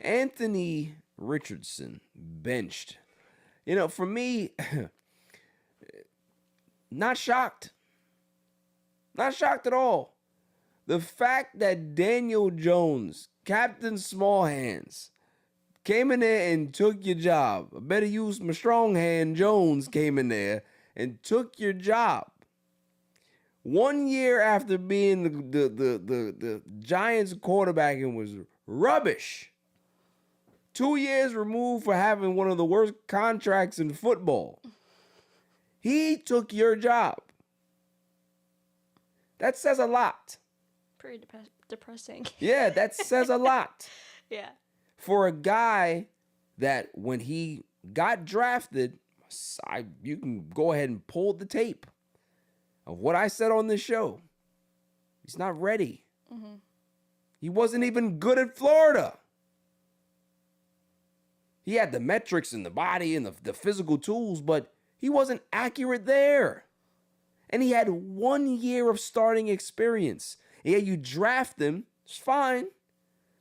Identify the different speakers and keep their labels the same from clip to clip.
Speaker 1: Anthony Richardson benched. For me, not shocked. Not shocked at all. The fact that Daniel Jones, Captain Small Hands, came in there and took your job. I better use my strong hand. Jones came in there and took your job. 1 year after being the Giants quarterback and was rubbish. 2 years removed for having one of the worst contracts in football. He took your job. That says a lot.
Speaker 2: Pretty depressing.
Speaker 1: Yeah, that says a lot.
Speaker 2: Yeah.
Speaker 1: For a guy that when he got drafted, you can go ahead and pull the tape of what I said on this show. He's not ready. Mm-hmm. He wasn't even good at Florida. He had the metrics and the body and the physical tools, but he wasn't accurate there. And he had 1 year of starting experience. Yeah, you draft him, it's fine,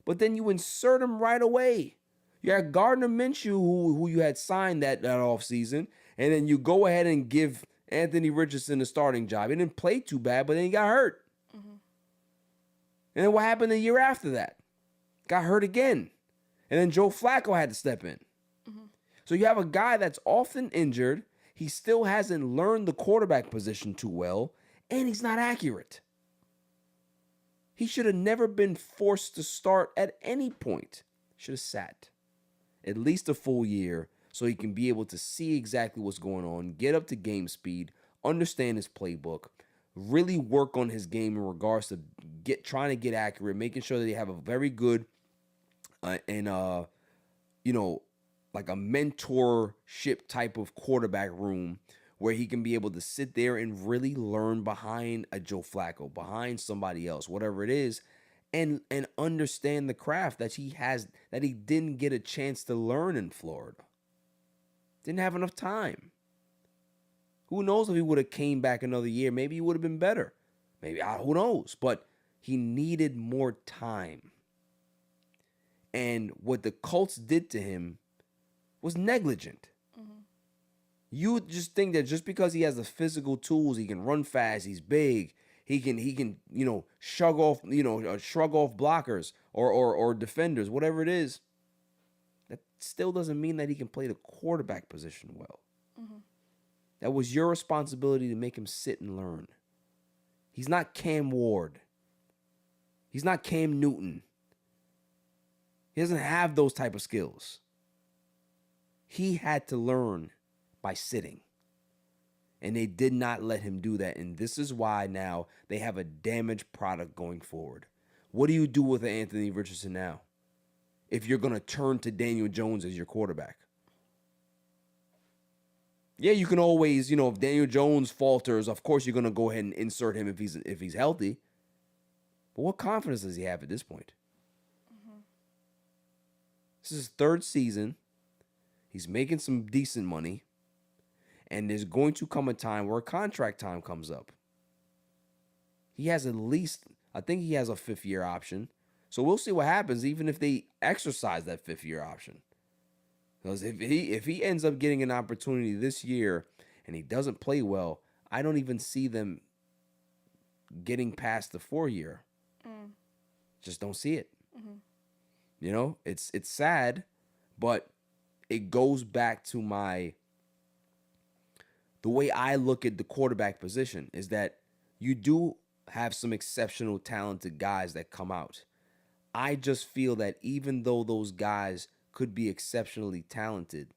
Speaker 1: but then you insert him right away. You had Gardner Minshew, who you had signed that offseason, and then you go ahead and give Anthony Richardson the starting job. He didn't play too bad, but then he got hurt. Mm-hmm. And then what happened the year after that? Got hurt again. And then Joe Flacco had to step in. Mm-hmm. So you have a guy that's often injured. He still hasn't learned the quarterback position too well, and he's not accurate. He should have never been forced to start at any point. Should have sat at least a full year so he can be able to see exactly what's going on, get up to game speed, understand his playbook, really work on his game in regards to trying to get accurate, making sure that they have a very good like a mentorship type of quarterback room where he can be able to sit there and really learn behind a Joe Flacco, behind somebody else, whatever it is, and understand the craft that he didn't get a chance to learn in Florida. Didn't have enough time. Who knows if he would have came back another year? Maybe he would have been better. Maybe, who knows? But he needed more time. And what the Colts did to him was negligent. Mm-hmm. You just think that just because he has the physical tools, he can run fast, he's big, he can shrug off blockers or defenders, whatever it is. That still doesn't mean that he can play the quarterback position well. Mm-hmm. That was your responsibility to make him sit and learn. He's not Cam Ward. He's not Cam Newton. He doesn't have those type of skills. He had to learn by sitting. And they did not let him do that. And this is why now they have a damaged product going forward. What do you do with Anthony Richardson now if you're going to turn to Daniel Jones as your quarterback? Yeah, you can always, if Daniel Jones falters, of course you're going to go ahead and insert him if he's healthy. But what confidence does he have at this point? Mm-hmm. This is his third season. He's making some decent money. And there's going to come a time where contract time comes up. He has I think he has a 5th-year option. So we'll see what happens even if they exercise that 5th-year option. Because if he ends up getting an opportunity this year and he doesn't play well, I don't even see them getting past the 4-year. Mm. Just don't see it. Mm-hmm. It's sad, but it goes back to the way I look at the quarterback position is that you do have some exceptional talented guys that come out. I just feel that even though those guys could be exceptionally talented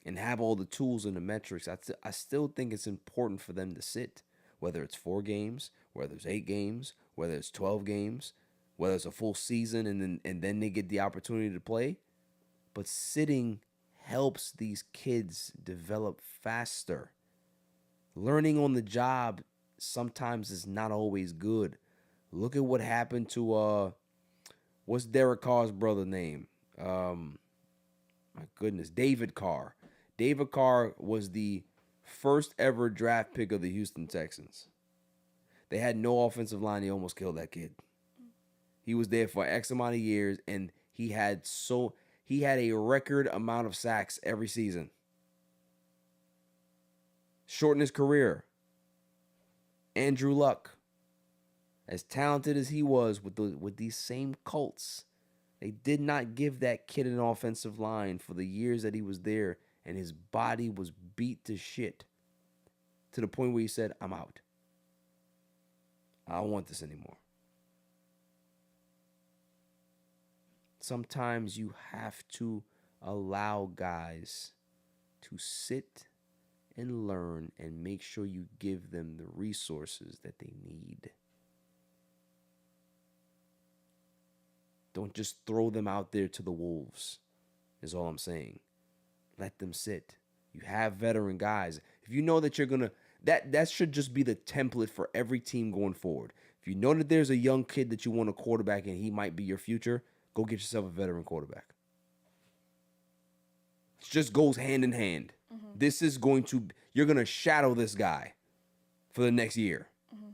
Speaker 1: and have all the tools and the metrics, I still think it's important for them to sit, whether it's 4 games, whether it's 8 games, whether it's 12 games, whether it's a full season and then they get the opportunity to play. But sitting helps these kids develop faster. Learning on the job sometimes is not always good. Look at what happened to what's Derek Carr's brother name? My goodness, David Carr. David Carr was the first ever draft pick of the Houston Texans. They had no offensive line. They almost killed that kid. He was there for X amount of years, and he had a record amount of sacks every season. Shortened his career. Andrew Luck, as talented as he was with these same Colts, they did not give that kid an offensive line for the years that he was there, and his body was beat to shit to the point where he said, I'm out. I don't want this anymore. Sometimes you have to allow guys to sit and learn and make sure you give them the resources that they need. Don't just throw them out there to the wolves, is all I'm saying. Let them sit. You have veteran guys. If you know that you're going to, that should just be the template for every team going forward. If you know that there's a young kid that you want a quarterback and he might be your future, go get yourself a veteran quarterback. It just goes hand in hand. Mm-hmm. This is you're going to shadow this guy for the next year. Mm-hmm.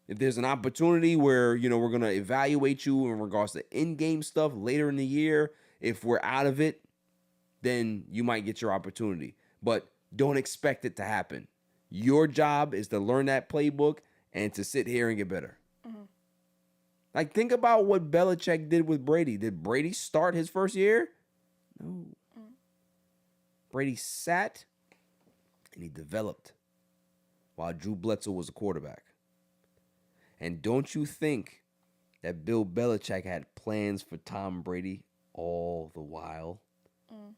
Speaker 1: If there's an opportunity where, we're going to evaluate you in regards to in-game stuff later in the year, if we're out of it, then you might get your opportunity. But don't expect it to happen. Your job is to learn that playbook and to sit here and get better. Mm-hmm. Like, think about what Belichick did with Brady. Did Brady start his first year? No. Mm-hmm. Brady sat and he developed while Drew Bledsoe was a quarterback. And don't you think that Bill Belichick had plans for Tom Brady all the while? Mm.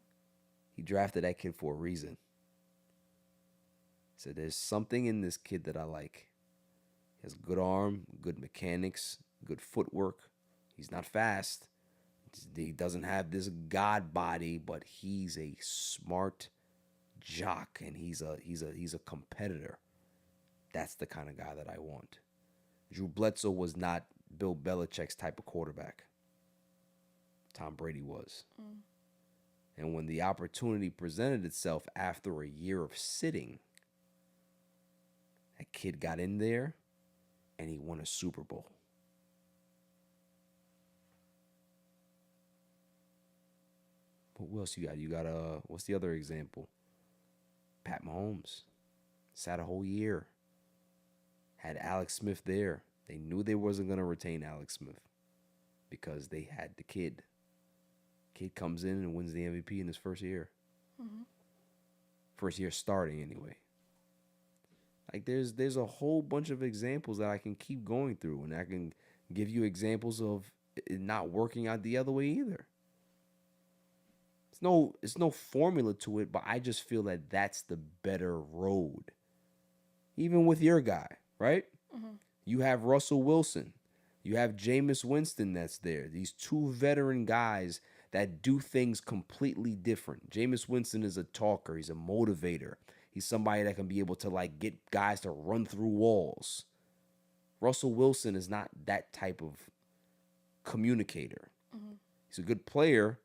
Speaker 1: He drafted that kid for a reason. He said, there's something in this kid that I like. He has good arm, good mechanics, good footwork. He's not fast. He doesn't have this god body, but he's a smart jock and he's a competitor. That's the kind of guy that I want. Drew Bledsoe was not Bill Belichick's type of quarterback. Tom Brady was. Mm. And when the opportunity presented itself after a year of sitting, that kid got in there and he won a Super Bowl. But what else you got? You got what's the other example? Pat Mahomes. Sat a whole year. Had Alex Smith there. They knew they wasn't going to retain Alex Smith because they had the kid. Kid comes in and wins the MVP in his first year. Mm-hmm. First year starting anyway. Like there's a whole bunch of examples that I can keep going through, and I can give you examples of it not working out the other way either. It's no formula to it, but I just feel that that's the better road. Even with your guy, right? Mm-hmm. You have Russell Wilson. You have Jameis Winston that's there. These two veteran guys that do things completely different. Jameis Winston is a talker. He's a motivator. He's somebody that can be able to get guys to run through walls. Russell Wilson is not that type of communicator. Mm-hmm. He's a good player,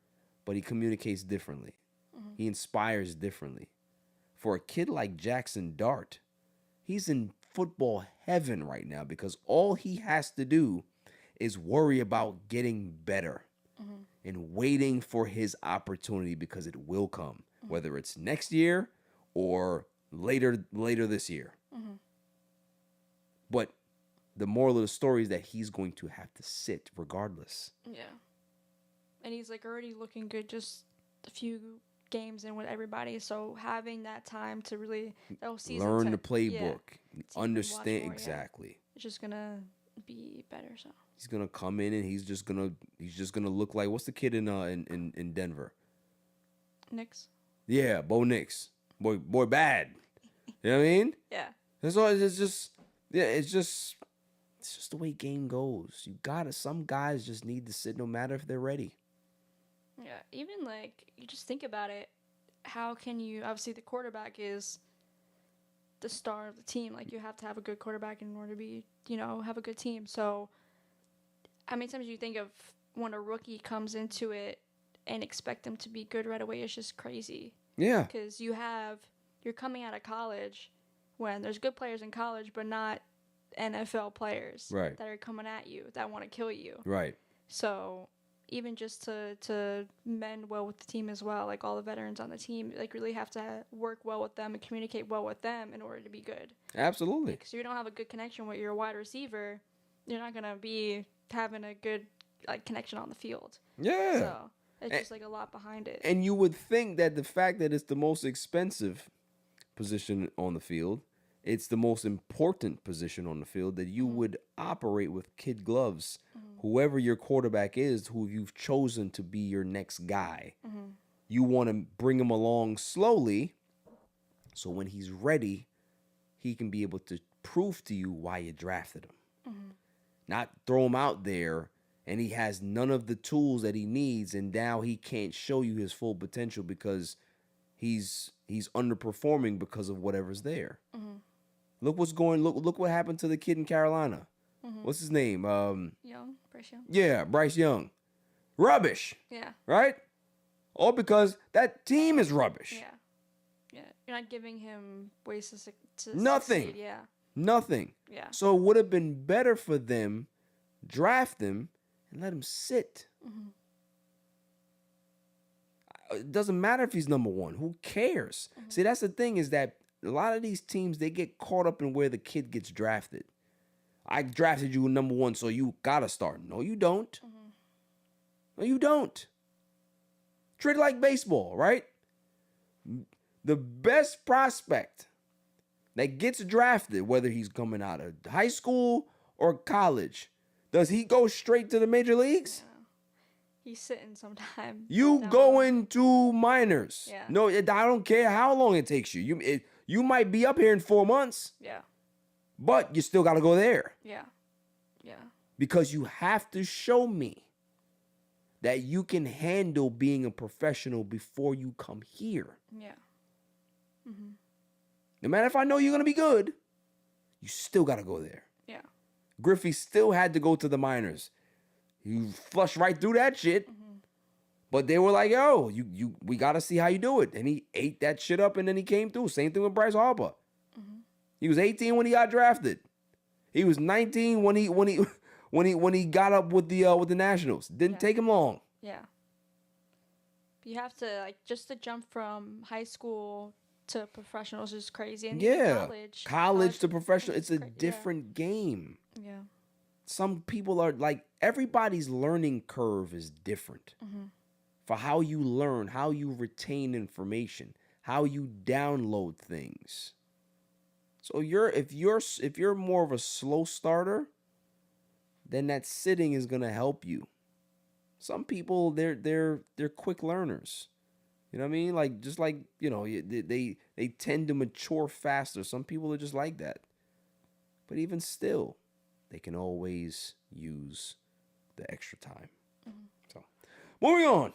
Speaker 1: but he communicates differently. Mm-hmm. He inspires differently. For a kid like Jackson Dart, he's in football heaven right now because all he has to do is worry about getting better. Mm-hmm. And waiting for his opportunity because it will come, mm-hmm. whether it's next year or later this year. Mm-hmm. But the moral of the story is that he's going to have to sit regardless. Yeah.
Speaker 2: And he's already looking good just a few games in with everybody. So having that time to really
Speaker 1: learn the playbook, understand more, exactly.
Speaker 2: Yeah. It's just gonna be better. So
Speaker 1: he's gonna come in and he's just gonna look like, what's the kid in Denver?
Speaker 2: Nix.
Speaker 1: Yeah, Bo Nix. Boy bad. You know what I mean?
Speaker 2: Yeah.
Speaker 1: That's all. It's just the way game goes. Some guys just need to sit no matter if they're ready.
Speaker 2: Yeah, even you just think about it. How can you, obviously the quarterback is the star of the team. You have to have a good quarterback in order to be, have a good team. So how many times do you think of when a rookie comes into it and expect them to be good right away? It's just crazy.
Speaker 1: Yeah.
Speaker 2: Because you're coming out of college when there's good players in college, but not NFL players
Speaker 1: that
Speaker 2: are coming at you, that want to kill you.
Speaker 1: Right.
Speaker 2: So even just to mend well with the team as well, like all the veterans on the team, like really have to work well with them and communicate well with them in order to be good.
Speaker 1: Absolutely.
Speaker 2: Because if you don't have a good connection with your wide receiver, you're not gonna be having a good like connection on the field.
Speaker 1: Yeah.
Speaker 2: So it's just like a lot behind it.
Speaker 1: And you would think that the fact that it's the most expensive position on the field, it's the most important position on the field, that you would operate with kid gloves. Whoever your quarterback is, who you've chosen to be your next guy, you want to bring him along slowly, so when he's ready, he can be able to prove to you why you drafted him. Not throw him out there and he has none of the tools that he needs, and now he can't show you his full potential because he's underperforming because of whatever's there. Look what happened to the kid in Carolina. What's his name?
Speaker 2: Bryce Young.
Speaker 1: Yeah, Bryce Young. Rubbish.
Speaker 2: Yeah.
Speaker 1: Right? All because that team is rubbish.
Speaker 2: Yeah. Yeah. You're not giving him ways to
Speaker 1: Nothing.
Speaker 2: succeed. Yeah.
Speaker 1: Nothing.
Speaker 2: Yeah.
Speaker 1: So it would have been better for them draft him and let him sit. It doesn't matter if he's number one. Who cares? See, that's the thing, is that a lot of these teams, they get caught up in where the kid gets drafted. I drafted you number one, so you gotta start. No, you don't. No, you don't. Treat it like baseball, right? The best prospect that gets drafted, whether he's coming out of high school or college, does he go straight to the major leagues?
Speaker 2: Yeah. He's sitting sometime.
Speaker 1: You go into minors.
Speaker 2: Yeah.
Speaker 1: No, I don't care how long it takes you. You might be up here in 4 months.
Speaker 2: Yeah.
Speaker 1: But you still got to go there.
Speaker 2: Yeah. Yeah.
Speaker 1: Because you have to show me that you can handle being a professional before you come here.
Speaker 2: Yeah.
Speaker 1: No matter if I know you're going to be good, you still got to go there.
Speaker 2: Yeah.
Speaker 1: Griffey still had to go to the minors. He flushed right through that shit. But they were like, yo, we got to see how you do it. And he ate that shit up, and then he came through. Same thing with Bryce Harper. He was 18 when he got drafted. He was 19 when he got up with the Nationals. Didn't take him long.
Speaker 2: Yeah. You have to just to jump from high school to professionals is crazy. And
Speaker 1: college to professional, it's a different game.
Speaker 2: Yeah.
Speaker 1: Some people are like, everybody's learning curve is different. For how you learn, how you retain information, how you download things. So if you're more of a slow starter, then that sitting is gonna help you. Some people, they're quick learners. You know what I mean? Like, just like, they tend to mature faster. Some people are just like that. But even still, they can always use the extra time. So, moving on.